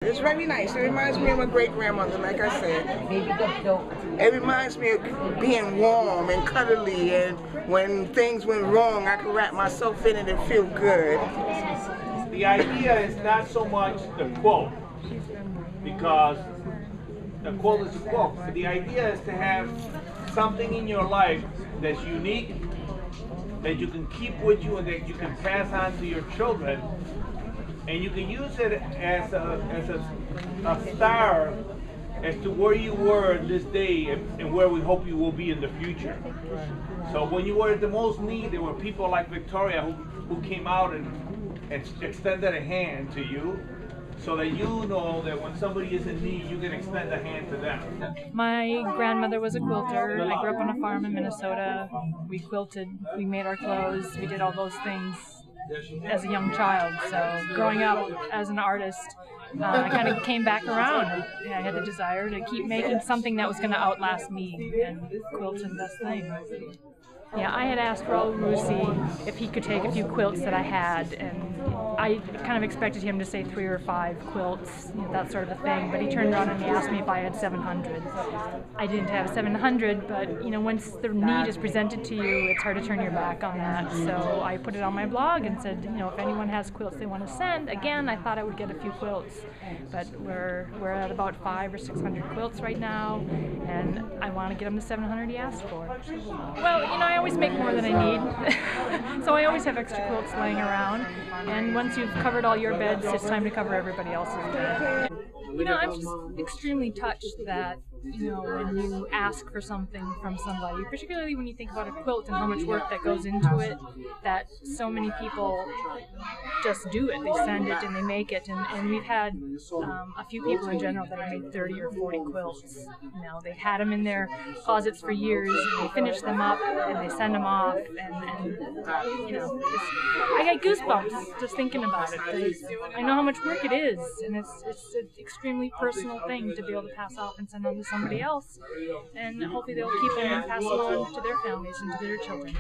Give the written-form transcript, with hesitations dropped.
It's very nice. It reminds me of my great-grandmother, like I said. It reminds me of being warm and cuddly, and when things went wrong, I could wrap myself in it and feel good. The idea is not so much the quilt, because the quilt is a quilt, but the idea is to have something in your life that's unique, that you can keep with you and that you can pass on to your children, and you can use it as a star as to where you were this day and where we hope you will be in the future. So when you were at the most need, there were people like Victoria who came out and extended a hand to you, so that you know that when somebody is in need, you can extend a hand to them. My grandmother was a quilter. I grew up on a farm in Minnesota. We quilted, we made our clothes, we did all those things as a young child. So growing up as an artist, I kind of came back around. I had the desire to keep making something that was going to outlast me, and quilting the best thing. Yeah, I had asked Raul Russi if he could take a few quilts that I had, and I kind of expected him to say 3 or 5 quilts, that sort of a thing, but he turned around and he asked me if I had 700. I didn't have 700, but once the need is presented to you, it's hard to turn your back on that. So I put it on my blog and said, if anyone has quilts they want to send, again, I thought I would get a few quilts, but we're at about 500 or 600 quilts right now, and I want to get them the 700 he asked for. Well, I always make more than I need, so I always have extra quilts laying around, and once you've covered all your beds, it's time to cover everybody else's bed. I'm just extremely touched that, when you ask for something from somebody, particularly when you think about a quilt and how much work that goes into it, that so many people just do it. They send it and they make it, and we've had a few people in general that have made 30 or 40 quilts. They've had them in their closets for years, and they finish them up and they send them off, and I get goosebumps just thinking about it, because I know how much work it is, and it's an extremely personal thing to be able to pass off and send on to somebody else, and hopefully they'll keep them and pass them on to their families and to their children.